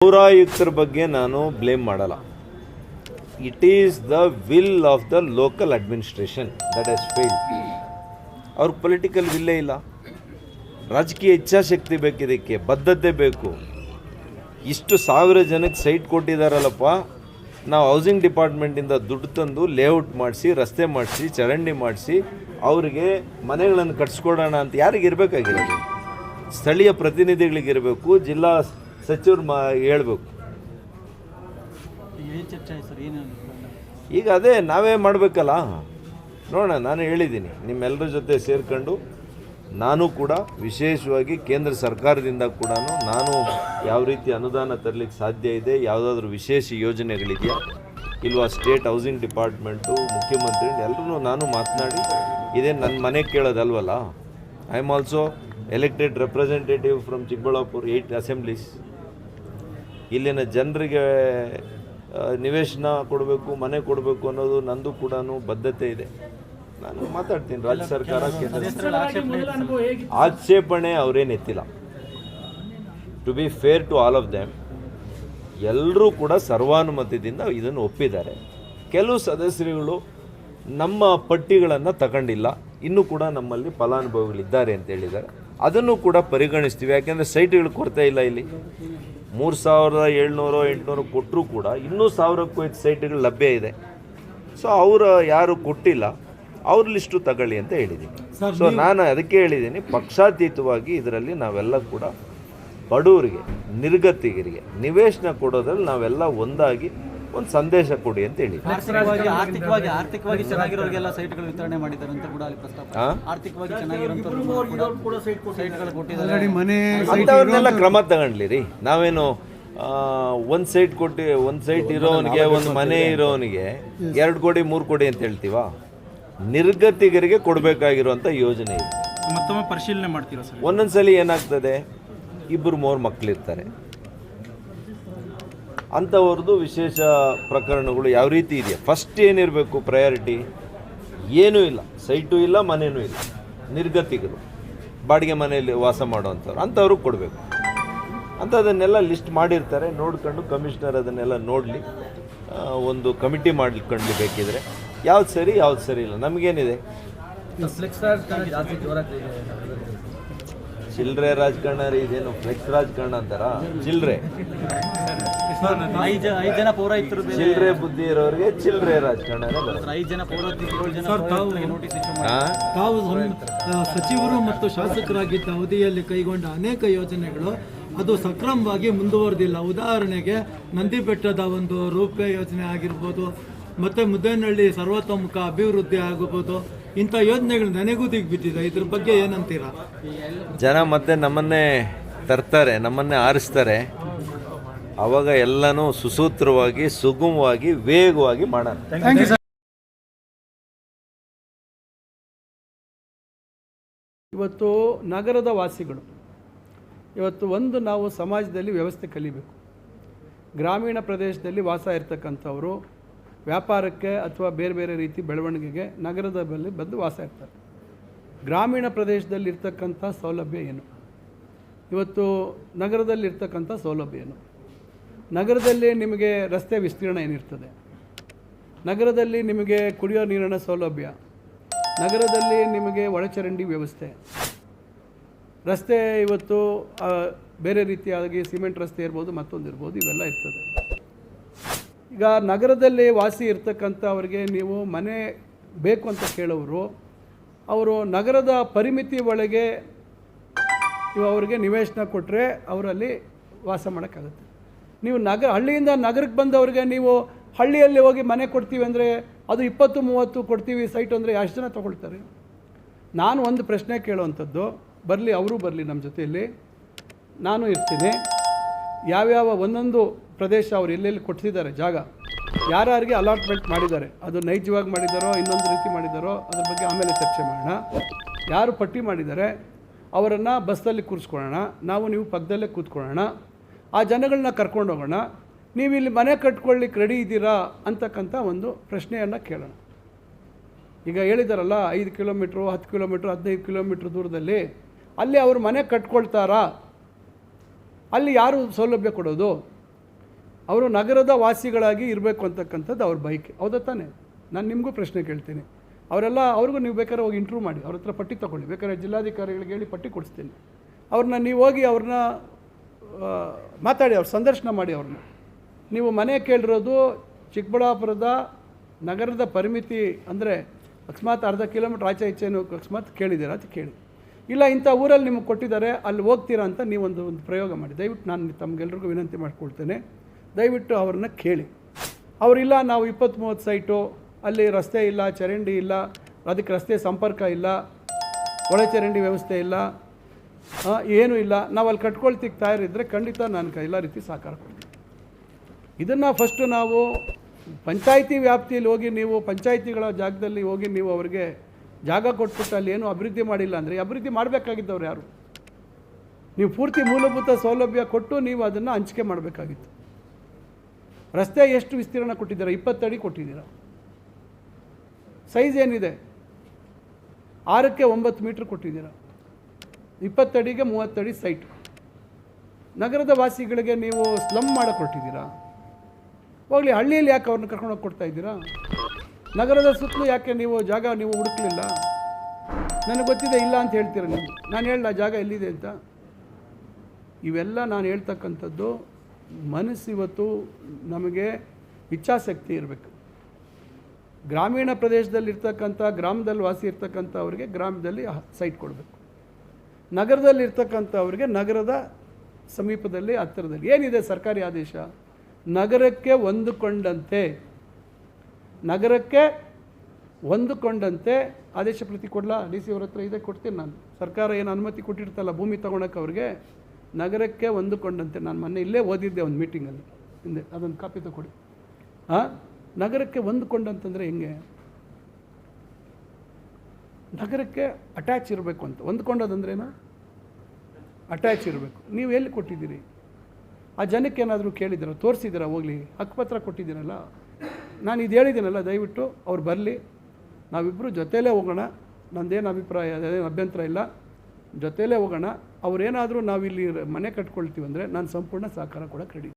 ಪೌರಾಯುಕ್ತರ ಬಗ್ಗೆ ನಾನು ಬ್ಲೇಮ್ ಮಾಡಲ್ಲ. It is the will of the local administration that has failed. ಅವ್ರ ಪೊಲಿಟಿಕಲ್ ವಿಲ್ಲೇ ಇಲ್ಲ. ರಾಜಕೀಯ ಇಚ್ಛಾಶಕ್ತಿ ಬೇಕು, ಇದಕ್ಕೆ ಬದ್ಧತೆ ಬೇಕು. ಇಷ್ಟು 1000 ಜನಕ್ಕೆ ಸೈಟ್ ಕೊಟ್ಟಿದ್ದಾರಲ್ಲಪ್ಪ, ನಾವು ಹೌಸಿಂಗ್ ಡಿಪಾರ್ಟ್ಮೆಂಟಿಂದ ದುಡ್ಡು ತಂದು ಲೇಔಟ್ ಮಾಡಿಸಿ, ರಸ್ತೆ ಮಾಡಿಸಿ, ಚರಂಡಿ ಮಾಡಿಸಿ, ಅವರಿಗೆ ಮನೆಗಳನ್ನು ಕಟ್ಸ್ಕೊಡೋಣ ಅಂತ ಯಾರಿಗೆ ಇರಬೇಕಾಗಿರೋದು? ಸ್ಥಳೀಯ ಪ್ರತಿನಿಧಿಗಳಿಗಿರಬೇಕು, ಜಿಲ್ಲಾ ಸಚಿವರು ಹೇಳ್ಬೇಕು. ಈಗ ಅದೇ ನಾವೇ ಮಾಡಬೇಕಲ್ಲ. ನೋಡೋಣ, ನಾನು ಹೇಳಿದ್ದೀನಿ ನಿಮ್ಮೆಲ್ಲರ ಜೊತೆ ಸೇರಿಕೊಂಡು ನಾನು ಕೂಡ ವಿಶೇಷವಾಗಿ ಕೇಂದ್ರ ಸರ್ಕಾರದಿಂದ ಕೂಡ ನಾನು ಯಾವ ರೀತಿ ಅನುದಾನ ತರಲಿಕ್ಕೆ ಸಾಧ್ಯ ಇದೆ, ಯಾವುದಾದ್ರೂ ವಿಶೇಷ ಯೋಜನೆಗಳಿದೆಯಾ ಇಲ್ವಾ, ಸ್ಟೇಟ್ ಹೌಸಿಂಗ್ ಡಿಪಾರ್ಟ್ಮೆಂಟು, ಮುಖ್ಯಮಂತ್ರಿ ಎಲ್ಲರೂ ನಾನು ಮಾತನಾಡಿ, ಇದೇ ನನ್ನ ಮನೆ ಕೇಳೋದಲ್ವಲ್ಲ. I am also elected representative from Chikkaballapur 8 assemblies. ಇಲ್ಲಿನ ಜನರಿಗೆ ನಿವೇಶನ ಕೊಡಬೇಕು, ಮನೆ ಕೊಡಬೇಕು ಅನ್ನೋದು ನಂದು ಕೂಡ ಬದ್ಧತೆ ಇದೆ. ನಾನು ಮಾತಾಡ್ತೀನಿ. ರಾಜ್ಯ ಸರ್ಕಾರ ಆಕ್ಷೇಪಣೆ ಅವರೇನು ಎತ್ತಿಲ್ಲ. To be fair to all of them, ಎಲ್ಲರೂ ಕೂಡ ಸರ್ವಾನುಮತದಿಂದ ಇದನ್ನು ಒಪ್ಪಿದ್ದಾರೆ. ಕೆಲವು ಸದಸ್ಯರುಗಳು ನಮ್ಮ ಪಟ್ಟಿಗಳನ್ನು ತಗೊಂಡಿಲ್ಲ, ಇನ್ನೂ ಕೂಡ ನಮ್ಮಲ್ಲಿ ಫಲಾನುಭವಿಗಳಿದ್ದಾರೆ ಅಂತ ಹೇಳಿದ್ದಾರೆ. ಅದನ್ನು ಕೂಡ ಪರಿಗಣಿಸ್ತೀವಿ. ಯಾಕೆಂದರೆ ಸೈಟ್ಗಳು ಕೊರತೆ ಇಲ್ಲ. ಇಲ್ಲಿ 3700 800 ಕೊಟ್ಟರೂ ಕೂಡ ಇನ್ನೂ 1000ಕ್ಕೂ ಹೆಚ್ಚು ಸೈಟ್ಗಳು ಲಭ್ಯ ಇದೆ. ಸೊ ಅವರು ಯಾರು ಕೊಟ್ಟಿಲ್ಲ, ಅವ್ರ ಲಿಸ್ಟು ತಗೊಳ್ಳಿ ಅಂತ ಹೇಳಿದ್ದೀನಿ. ಸೊ ನಾನು ಅದಕ್ಕೆ ಹೇಳಿದ್ದೀನಿ, ಪಕ್ಷಾತೀತವಾಗಿ ಇದರಲ್ಲಿ ನಾವೆಲ್ಲ ಕೂಡ ಬಡವರಿಗೆ, ನಿರ್ಗತಿಗರಿಗೆ ನಿವೇಶನ ಕೊಡೋದ್ರಲ್ಲಿ ನಾವೆಲ್ಲ ಒಂದಾಗಿ ಒಂದು ಸಂದೇಶ ಕೊಡಿ ಅಂತ ಹೇಳಿ. ಆರ್ಥಿಕವಾಗಿ ಚೆನ್ನಾಗಿರೋರಿಗೆಲ್ಲ ಸೈಟ್ಗಳು ವಿತರಣೆ ಮಾಡಿದ್ದಾರೆ ಅಂತ ಕೂಡ ಅಲ್ಲಿ ಪ್ರಸ್ತಾಪ. ಆರ್ಥಿಕವಾಗಿ ಅಂಥವ್ರನ್ನೆಲ್ಲ ಕ್ರಮ ತಗೊಂಡ್ಲಿ. ನಾವೇನು ಒಂದು ಸೈಟ್ ಕೊಟ್ಟು, ಒಂದು ಸೈಟ್ ಇರೋನಿಗೆ, ಒಂದು ಮನೆ ಇರೋನಿಗೆ 2 ಕೋಟಿ 3 ಕೋಟಿ ಅಂತ ಹೇಳ್ತೀವ? ನಿರ್ಗತಿಗರಿಗೆ ಕೊಡಬೇಕಾಗಿರುವಂಥ ಯೋಜನೆ ಇದೆ. ಮತ್ತೊಮ್ಮೆ ಪರಿಶೀಲನೆ ಮಾಡ್ತೀರಾ ಸರ್? ಒಂದೊಂದ್ಸಲಿ ಏನಾಗ್ತದೆ, 2-3 ಮಕ್ಕಳಿರ್ತಾರೆ, ಅಂಥವ್ರದ್ದು ವಿಶೇಷ ಪ್ರಕರಣಗಳು ಯಾವ ರೀತಿ ಇದೆಯಾ. ಫಸ್ಟ್ ಏನಿರಬೇಕು ಪ್ರಯಾರಿಟಿ? ಏನೂ ಇಲ್ಲ, ಸೈಟು ಇಲ್ಲ, ಮನೆಯೂ ಇಲ್ಲ, ನಿರ್ಗತಿಗರು, ಬಾಡಿಗೆ ಮನೆಯಲ್ಲಿ ವಾಸ ಮಾಡೋವಂಥವ್ರು, ಅಂಥವ್ರಿಗೆ ಕೊಡಬೇಕು. ಅಂಥದನ್ನೆಲ್ಲ ಲಿಸ್ಟ್ ಮಾಡಿರ್ತಾರೆ. ನೋಡ್ಕೊಂಡು ಕಮಿಷನರ್ ಅದನ್ನೆಲ್ಲ ನೋಡಲಿ, ಒಂದು ಕಮಿಟಿ ಮಾಡ್ಕೊಂಡು ಬೇಕಿದ್ರೆ ಯಾವ್ದು ಸರಿ ಯಾವ್ದು ಸರಿ ಇಲ್ಲ. ನಮಗೇನಿದೆ, ಚಿಲ್ಲರೆ ರಾಜಕಾರಣ ರೀ. ಇದೇನು ಫ್ಲೆಕ್ಸ್ ರಾಜಕಾರಣ ಅಂತಾರ? ಚಿಲ್ಲರೆ ಚಿಲ್ಲರೆ ಬುದ್ಧಿ ಇರೋರಿಗೆ ಚಿಲ್ಲರೆ ರಾಜಕಾರಣನೇ ಬರುತ್ತೆ. ತಾವು ಸಚಿವರು ಮತ್ತು ಶಾಸಕರಾಗಿದ್ದ ಅವಧಿಯಲ್ಲಿ ಕೈಗೊಂಡ ಅನೇಕ ಯೋಜನೆಗಳು ಅದು ಸಕ್ರಮವಾಗಿ ಮುಂದುವರೆದಿಲ್ಲ. ಉದಾಹರಣೆಗೆ ನಂದಿ ಬೆಟ್ಟದ ಒಂದು ರೂಪೇ ಯೋಜನೆ ಆಗಿರ್ಬೋದು, ಮತ್ತು ಮುದ್ದೇನಹಳ್ಳಿ ಸರ್ವತೋಮುಖ ಅಭಿವೃದ್ಧಿ ಆಗಬಹುದು. ಇಂಥ ಯೋಜನೆಗಳು ನೆನೆಗುದಿಗೆ ಬಿದ್ದಿದೆ. ಇದ್ರ ಬಗ್ಗೆ ಏನಂತೀರಾ? ಜನ ಮತ್ತೆ ನಮ್ಮನ್ನೇ ತರ್ತಾರೆ, ನಮ್ಮನ್ನೇ ಆರಿಸ್ತಾರೆ. ಆವಾಗ ಎಲ್ಲನೂ ಸುಸೂತ್ರವಾಗಿ, ಸುಗಮವಾಗಿ, ವೇಗವಾಗಿ ಮಾಡೋಣ. ಇವತ್ತು ನಗರದ ವಾಸಿಗಳು ಇವತ್ತು ನಾವು ಸಮಾಜದಲ್ಲಿ ವ್ಯವಸ್ಥೆ ಕಲಿಬೇಕು. ಗ್ರಾಮೀಣ ಪ್ರದೇಶದಲ್ಲಿ ವಾಸ ಇರ್ತಕ್ಕಂಥವರು ವ್ಯಾಪಾರಕ್ಕೆ ಅಥವಾ ಬೇರೆ ಬೇರೆ ರೀತಿ ಬೆಳವಣಿಗೆಗೆ ನಗರದ ಮೇಲೆ ಬಂದು ವಾಸ ಇರ್ತಾರೆ. ಗ್ರಾಮೀಣ ಪ್ರದೇಶದಲ್ಲಿರ್ತಕ್ಕಂಥ ಸೌಲಭ್ಯ ಏನು? ಇವತ್ತು ನಗರದಲ್ಲಿರ್ತಕ್ಕಂಥ ಸೌಲಭ್ಯ ಏನು? ನಗರದಲ್ಲಿ ನಿಮಗೆ ರಸ್ತೆ ವಿಸ್ತೀರ್ಣ ಏನಿರ್ತದೆ? ನಗರದಲ್ಲಿ ನಿಮಗೆ ಕುಡಿಯೋ ನೀರಿನ ಸೌಲಭ್ಯ, ನಗರದಲ್ಲಿ ನಿಮಗೆ ಒಳಚರಂಡಿ ವ್ಯವಸ್ಥೆ, ರಸ್ತೆ ಇವತ್ತು ಬೇರೆ ರೀತಿಯಾಗಿ ಸಿಮೆಂಟ್ ರಸ್ತೆ ಇರ್ಬೋದು, ಮತ್ತೊಂದು ಇರ್ಬೋದು, ಇವೆಲ್ಲ ಇರ್ತದೆ. ಈಗ ನಗರದಲ್ಲಿ ವಾಸಿ ಇರ್ತಕ್ಕಂಥವ್ರಿಗೆ ನೀವು ಮನೆ ಬೇಕು ಅಂತ ಕೇಳೋರು, ಅವರು ನಗರದ ಪರಿಮಿತಿ ಒಳಗೆ ಅವ್ರಿಗೆ ನಿವೇಶನ ಕೊಟ್ಟರೆ ಅವರಲ್ಲಿ ವಾಸ ಮಾಡೋಕ್ಕಾಗುತ್ತೆ. ನೀವು ಹಳ್ಳಿಯಿಂದ ನಗರಕ್ಕೆ ಬಂದವ್ರಿಗೆ ನೀವು ಹಳ್ಳಿಯಲ್ಲಿ ಹೋಗಿ ಮನೆ ಕೊಡ್ತೀವಿ ಅಂದರೆ ಅದು 20-30 ಕೊಡ್ತೀವಿ ಸೈಟ್ ಅಂದರೆ ಎಷ್ಟು ಜನ ತೊಗೊಳ್ತಾರೆ? ನಾನು ಒಂದು ಪ್ರಶ್ನೆ ಕೇಳುವಂಥದ್ದು, ಬರಲಿ, ಅವರು ಬರಲಿ ನಮ್ಮ ಜೊತೆಯಲ್ಲಿ, ನಾನು ಇರ್ತೀನಿ. ಯಾವ್ಯಾವ ಒಂದೊಂದು ಪ್ರದೇಶ ಅವ್ರು ಎಲ್ಲೆಲ್ಲಿ ಕೊಟ್ಟಿದ್ದಾರೆ ಜಾಗ, ಯಾರ್ಯಾರಿಗೆ ಅಲಾಟ್ಮೆಂಟ್ ಮಾಡಿದ್ದಾರೆ, ಅದು ನೈಜವಾಗಿ ಮಾಡಿದ್ದಾರೋ ಇನ್ನೊಂದು ರೀತಿ ಮಾಡಿದ್ದಾರೋ ಅದ್ರ ಬಗ್ಗೆ ಆಮೇಲೆ ಚರ್ಚೆ ಮಾಡೋಣ. ಯಾರು ಪಟ್ಟಿ ಮಾಡಿದ್ದಾರೆ ಅವರನ್ನು ಬಸ್ಸಲ್ಲಿ ಕೂರಿಸ್ಕೊಳ್ಳೋಣ, ನೀವು ಪಕ್ಕದಲ್ಲೇ ಕೂತ್ಕೊಳ್ಳೋಣ, ಆ ಜನಗಳನ್ನ ಕರ್ಕೊಂಡು ಹೋಗೋಣ. ನೀವು ಇಲ್ಲಿ ಮನೆ ಕಟ್ಕೊಳ್ಳಿಕ್ಕೆ ರೆಡಿ ಇದ್ದೀರಾ ಅಂತಕ್ಕಂಥ ಒಂದು ಪ್ರಶ್ನೆಯನ್ನು ಕೇಳೋಣ. ಈಗ ಹೇಳಿದಾರಲ್ಲ 5 ಕಿಲೋಮೀಟ್ರು, 10 ಕಿಲೋಮೀಟ್ರು, 15 ಕಿಲೋಮೀಟ್ರ್ ದೂರದಲ್ಲಿ ಅಲ್ಲಿ ಅವರು ಮನೆ ಕಟ್ಕೊಳ್ತಾರಾ? ಅಲ್ಲಿ ಯಾರು ಸೌಲಭ್ಯ ಕೊಡೋದು? ಅವರು ನಗರದ ವಾಸಿಗಳಾಗಿ ಇರಬೇಕು ಅಂತಕ್ಕಂಥದ್ದು ಅವ್ರ ಬೈಕ್. ಹೌದಾ ತಾನೆ? ನಾನು ನಿಮಗೂ ಪ್ರಶ್ನೆ ಕೇಳ್ತೀನಿ. ಅವರೆಲ್ಲ ಅವ್ರಿಗೂ ನೀವು ಬೇಕಾದ್ರೆ ಹೋಗಿ ಇಂಟ್ರ್ಯೂ ಮಾಡಿ, ಅವ್ರ ಹತ್ರ ಪಟ್ಟಿ ತೊಗೊಳ್ಳಿ, ಬೇಕಾದ್ರೆ ಜಿಲ್ಲಾಧಿಕಾರಿಗಳಿಗೆ ಹೇಳಿ ಪಟ್ಟಿ ಕೊಡಿಸ್ತೀನಿ. ಅವ್ರನ್ನ ನೀವು ಹೋಗಿ ಅವ್ರನ್ನ ಮಾತಾಡಿ, ಅವ್ರ ಸಂದರ್ಶನ ಮಾಡಿ ಅವ್ರನ್ನ. ನೀವು ಮನೆ ಕೇಳಿರೋದು ಚಿಕ್ಕಬಳ್ಳಾಪುರದ ನಗರದ ಪರಿಮಿತಿ ಅಂದರೆ ಅಕಸ್ಮಾತ್ ಅರ್ಧ ಕಿಲೋಮೀಟ್ರ್ ಆಚೆ ಈಚೆನೂ ಅಕಸ್ಮಾತ್ ಕೇಳಿದ್ದೀರಾ ಅಂತ ಕೇಳಿ, ಇಲ್ಲ ಇಂಥ ಊರಲ್ಲಿ ನಿಮಗೆ ಕೊಟ್ಟಿದ್ದಾರೆ ಅಲ್ಲಿ ಹೋಗ್ತೀರಾ ಅಂತ ನೀವೊಂದು ಪ್ರಯೋಗ ಮಾಡಿ. ದಯವಿಟ್ಟು ನಾನು ತಮಗೆಲ್ರಿಗೂ ವಿನಂತಿ ಮಾಡ್ಕೊಳ್ತೇನೆ, ದಯವಿಟ್ಟು ಅವ್ರನ್ನ ಕೇಳಿ. ಅವರಿಲ್ಲ ನಾವು 20-30 ಸೈಟು, ಅಲ್ಲಿ ರಸ್ತೆ ಇಲ್ಲ, ಚರಂಡಿ ಇಲ್ಲ, ಅದಕ್ಕೆ ರಸ್ತೆ ಸಂಪರ್ಕ ಇಲ್ಲ, ಒಳಚರಂಡಿ ವ್ಯವಸ್ಥೆ ಇಲ್ಲ, ಏನೂ ಇಲ್ಲ, ನಾವು ಅಲ್ಲಿ ಕಟ್ಕೊಳ್ತಿಕ್ಕೆ ತಯಾರಿದ್ದರೆ ಖಂಡಿತ ನಾನು ಎಲ್ಲ ರೀತಿ ಸಹಕಾರ ಕೊಡ್ತೀನಿ. ಇದನ್ನು ಫಸ್ಟು ನಾವು ಪಂಚಾಯಿತಿ ವ್ಯಾಪ್ತಿಯಲ್ಲಿ ಹೋಗಿ, ನೀವು ಪಂಚಾಯಿತಿಗಳ ಜಾಗದಲ್ಲಿ ಹೋಗಿ ನೀವು ಅವರಿಗೆ ಜಾಗ ಕೊಟ್ಬಿಟ್ಟು ಅಲ್ಲಿ ಏನೂ ಅಭಿವೃದ್ಧಿ ಮಾಡಿಲ್ಲ ಅಂದರೆ ಅಭಿವೃದ್ಧಿ ಮಾಡಬೇಕಾಗಿದ್ದವ್ರು ಯಾರು? ನೀವು ಪೂರ್ತಿ ಮೂಲಭೂತ ಸೌಲಭ್ಯ ಕೊಟ್ಟು ನೀವು ಅದನ್ನು ಹಂಚಿಕೆ ಮಾಡಬೇಕಾಗಿತ್ತು. ರಸ್ತೆ ಎಷ್ಟು ವಿಸ್ತೀರ್ಣ ಕೊಟ್ಟಿದ್ದೀರಾ? 20 ಅಡಿ ಕೊಟ್ಟಿದ್ದೀರಾ. ಸೈಜ್ ಏನಿದೆ? 6ಕ್ಕೆ 9 ಮೀಟ್ರ್ ಕೊಟ್ಟಿದ್ದೀರಾ. 20 ಅಡಿಗೆ 30 ಅಡಿ ಸೈಟ್. ನಗರದ ವಾಸಿಗಳಿಗೆ ನೀವು ಸ್ಲಮ್ ಮಾಡಕ್ಕೆ ಕೊಟ್ಟಿದ್ದೀರಾ. ಹೋಗಲಿ, ಹಳ್ಳಿಯಲ್ಲಿ ಯಾಕೆ ಅವ್ರನ್ನ ಕರ್ಕೊಂಡೋಗಿ ಕೊಡ್ತಾ ಇದ್ದೀರಾ? ನಗರದ ಸುತ್ತಲೂ ಯಾಕೆ ನೀವು ಜಾಗ ನೀವು ಹುಡುಕಲಿಲ್ಲ? ನನಗೆ ಗೊತ್ತಿದೆ ಇಲ್ಲ ಅಂತ ಹೇಳ್ತೀರ ನೀವು. ನಾನು ಹೇಳಲ್ಲ ಜಾಗ ಎಲ್ಲಿದೆ ಅಂತ. ಇವೆಲ್ಲ ನಾನು ಹೇಳ್ತಕ್ಕಂಥದ್ದು ಮನಸ್ಸಿವತ್ತು ನಮಗೆ ಇಚ್ಛಾಶಕ್ತಿ ಇರಬೇಕು. ಗ್ರಾಮೀಣ ಪ್ರದೇಶದಲ್ಲಿರ್ತಕ್ಕಂಥ, ಗ್ರಾಮದಲ್ಲಿ ವಾಸಿ ಇರ್ತಕ್ಕಂಥವ್ರಿಗೆ ಗ್ರಾಮದಲ್ಲಿ ಸೈಟ್ ಕೊಡಬೇಕು. ನಗರದಲ್ಲಿರ್ತಕ್ಕಂಥವ್ರಿಗೆ ನಗರದ ಸಮೀಪದಲ್ಲಿ, ಹತ್ತಿರದಲ್ಲಿ. ಏನಿದೆ ಸರ್ಕಾರಿ ಆದೇಶ? ನಗರಕ್ಕೆ ಹೊಂದಿಕೊಂಡಂತೆ ಆದೇಶ ಪ್ರತಿ ಕೊಡಲ? ಡಿ ಸಿ ಅವ್ರ ಹತ್ರ ಇದೆ, ಕೊಡ್ತೀನಿ ನಾನು. ಸರ್ಕಾರ ಏನು ಅನುಮತಿ ಕೊಟ್ಟಿರ್ತಲ್ಲ ಭೂಮಿ ತೊಗೊಳಕ್ಕೆ ಅವ್ರಿಗೆ, ನಗರಕ್ಕೆ ಹೊಂದಿಕೊಂಡಂತೆ. ನಾನು ಮೊನ್ನೆ ಇಲ್ಲೇ ಓದಿದ್ದೆ ಒಂದು ಮೀಟಿಂಗಲ್ಲಿ ಹಿಂದೆ, ಅದನ್ನು ಕಾಪಿ ತಗೊಡಿ. ನಗರಕ್ಕೆ ಹೊಂದಿಕೊಂಡಂತಂದರೆ ಹೆಂಗೆ? ನಗರಕ್ಕೆ ಅಟ್ಯಾಚ್ ಇರಬೇಕು ಅಂತ. ಹೊಂದ್ಕೊಂಡದಂದ್ರೇನು? ಅಟ್ಯಾಚ್ ಇರಬೇಕು. ನೀವು ಎಲ್ಲಿ ಕೊಟ್ಟಿದ್ದೀರಿ? ಆ ಜನಕ್ಕೆ ಏನಾದರೂ ಕೇಳಿದ್ದೀರ? ತೋರಿಸಿದ್ದೀರಾ? ಹೋಗಲಿ, ಹಕ್ಕುಪತ್ರ ಕೊಟ್ಟಿದ್ದೀರಲ್ಲ. ನಾನು ಇದು ಹೇಳಿದ್ದೀನಲ್ಲ, ದಯವಿಟ್ಟು ಅವ್ರು ಬರಲಿ, ನಾವಿಬ್ಬರು ಜೊತೆಲೇ ಹೋಗೋಣ. ನಂದೇನು ಅಭಿಪ್ರಾಯ, ಅದೇನು ಅಭ್ಯಂತರ ಇಲ್ಲ, ಜೊತೆಲೇ ಹೋಗೋಣ. ಅವರೇನಾದರೂ ನಾವಿಲ್ಲಿ ಮನೆ ಕಟ್ಕೊಳ್ತೀವಂದರೆ ನಾನು ಸಂಪೂರ್ಣ ಸಹಕಾರ ಕೊಡೋಕ್ಕೆ ರೆಡಿ.